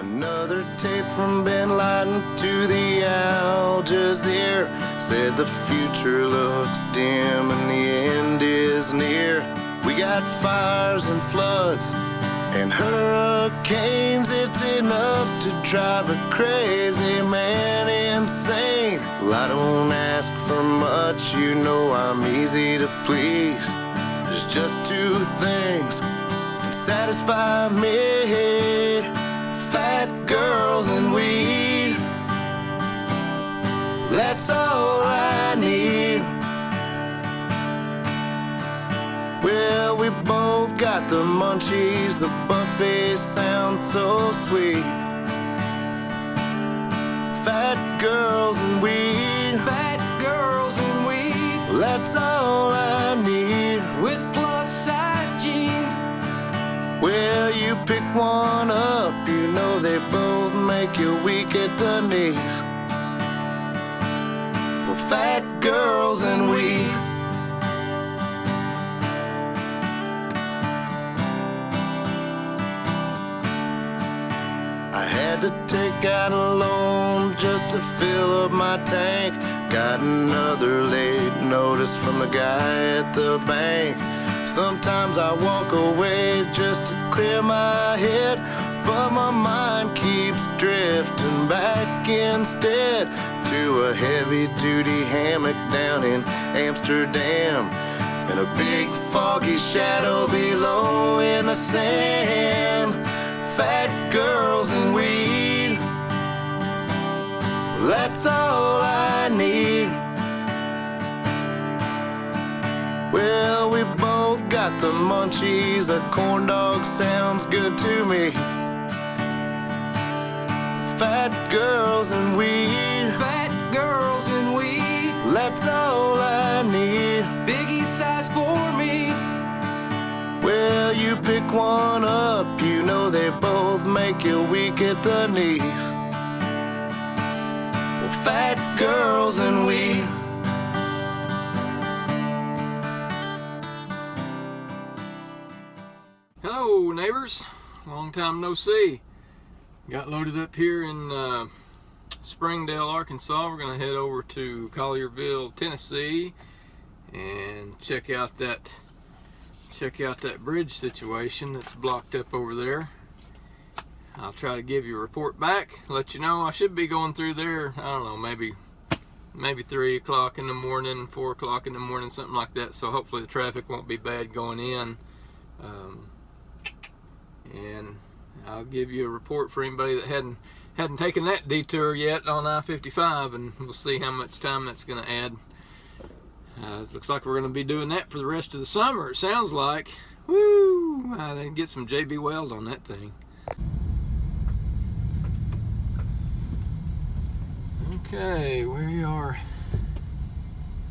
Another tape from Bin Laden to the Al Jazeera said the future looks dim and the end is near. We got fires and floods and hurricanes. It's enough to drive a crazy man insane. Well, I don't ask for much, you know I'm easy to please. There's just two things can satisfy me: fat girls and weed. That's all I need. Well, we both got the munchies. The buffet sounds so sweet. Fat girls and weed. Fat girls and weed. That's all I need. With plus size jeans. Well, you pick one up, you know they both make you weak at the knees. Well, fat girls and weed. I had to take out a loan just to fill up my tank. Got another late notice from the guy at the bank. Sometimes I walk away just to clear my head, but my mind keeps drifting back instead to a heavy-duty hammock down in Amsterdam, and a big foggy shadow below in the sand. Fat girls and weed. That's all I need. Well, we both got the munchies. A corn dog sounds good to me. Fat girls and weed. Fat girls and weed. That's all I need. Biggie size for me. Well, you pick one up, you know they both make you weak at the knees. Well, fat girls and weed. Hello neighbors, long time no see. Got loaded up here in Springdale, Arkansas. We're gonna head over to Collierville, Tennessee, and check out that bridge situation that's blocked up over there. I'll try to give you a report back, let you know. I should be going through there, I don't know, maybe 3 o'clock in the morning, 4 o'clock in the morning, something like that. So hopefully the traffic won't be bad going in. And I'll give you a report for anybody that hadn't taken that detour yet on I-55, and we'll see how much time that's going to add. It looks like we're going to be doing that for the rest of the summer, it sounds like. Woo! I didn't get some JB Weld on that thing. Okay, we are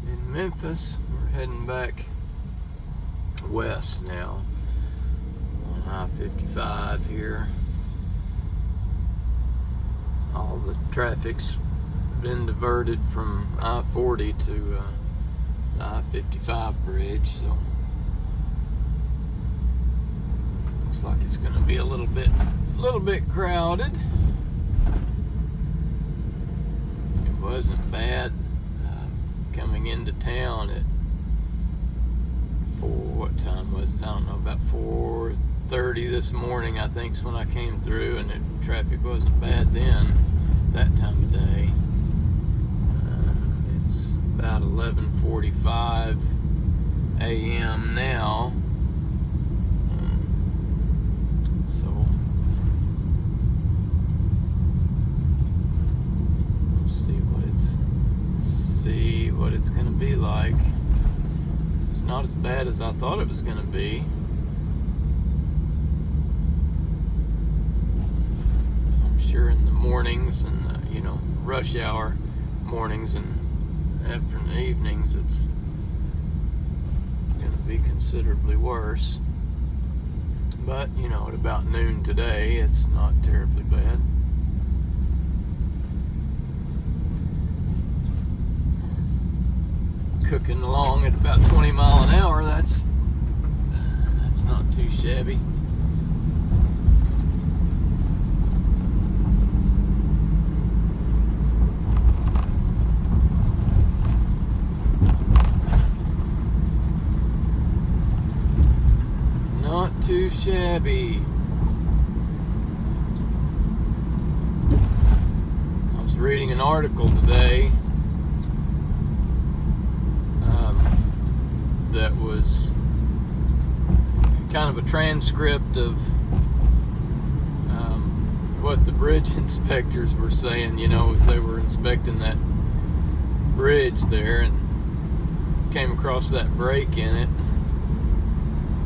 in Memphis. We're heading back west now on I-55 here. All the traffic's been diverted from I-40 to the I-55 bridge, so looks like it's going to be a little bit crowded. It wasn't bad coming into town at what time was it? I don't know, about 4:30 this morning, I think, is when I came through, and the traffic wasn't bad then, that time of day. It's about 11:45 a.m. now, so we'll see what it's going to be like. It's not as bad as I thought it was going to be. I'm sure in the mornings and rush hour mornings and afternoon evenings it's going to be considerably worse. But at about noon today it's not terribly bad. Cooking along at about 20 miles an hour. That's not too shabby. shabby. I was reading an article today that was kind of a transcript of what the bridge inspectors were saying, you know, as they were inspecting that bridge there and came across that break in it.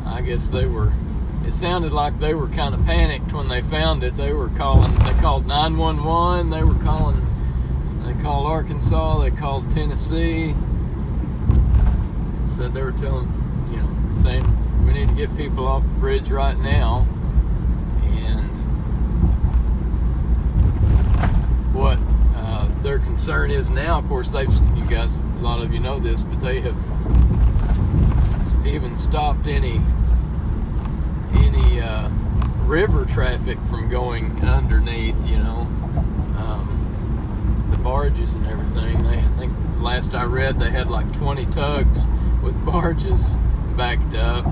I guess it sounded like they were kind of panicked when they found it. They called 911, they called Arkansas, they called Tennessee. Said they were saying we need to get people off the bridge right now. And what their concern is now, of course, a lot of you know this, but they have even stopped any river traffic from going underneath, the barges and everything. I think last I read they had like 20 tugs with barges backed up,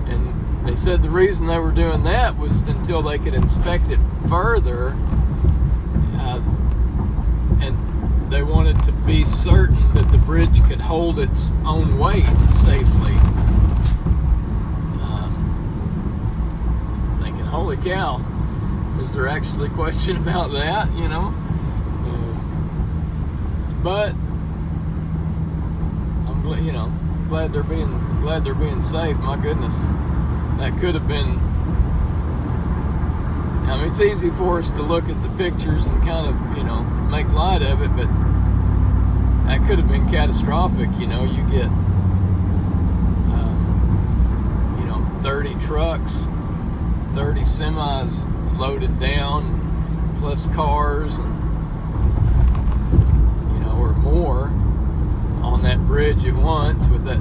and they said the reason they were doing that was until they could inspect it further, and they wanted to be certain that the bridge could hold its own weight safely. Thinking, holy cow, is there actually a question about that, but I'm glad they're being safe. My goodness, that could have been. I mean, it's easy for us to look at the pictures and kind of make light of it, but that could have been catastrophic. You get 30 trucks, 30 semis loaded down, plus cars, and or more on that bridge at once, with that,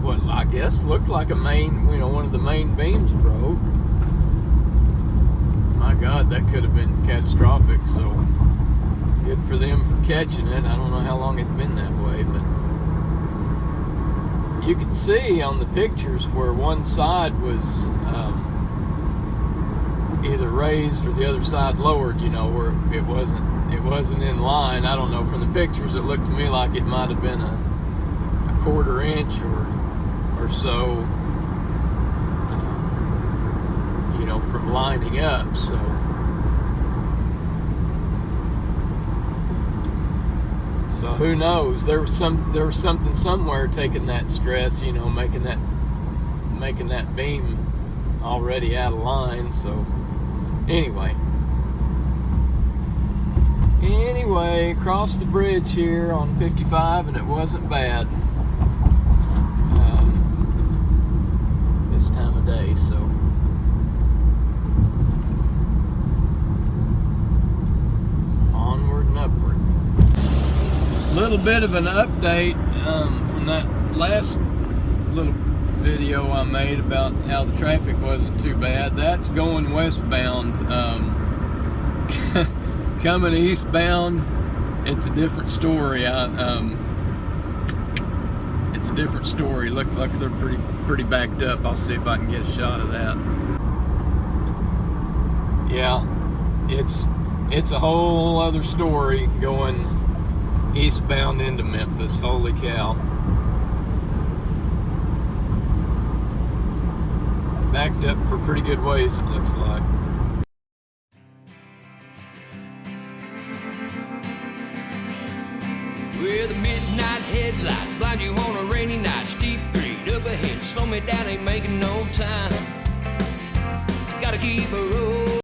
what I guess looked like a main, one of the main beams broke. My God, that could have been catastrophic. So good for them for catching it. I don't know how long it's been that way, but you could see on the pictures where one side was either raised or the other side lowered, where it wasn't in line. I don't know, from the pictures it looked to me like it might have been a quarter inch or so, from lining up. So who knows? There was something somewhere taking that stress, making that beam already out of line. So anyway, crossed the bridge here on 55, and it wasn't bad this time of day. So onward and upward. A little bit of an update from that last little video I made about how the traffic wasn't too bad. That's going westbound. Coming eastbound, it's a different story. It's a different story. Look like they're pretty backed up. I'll see if I can get a shot of that. Yeah, it's a whole other story going eastbound into Memphis. Holy cow. Backed up for pretty good ways, it looks like. Where the midnight headlights blind you on a rainy night. Steep grade up ahead, slow me down, ain't making no time. Gotta keep a road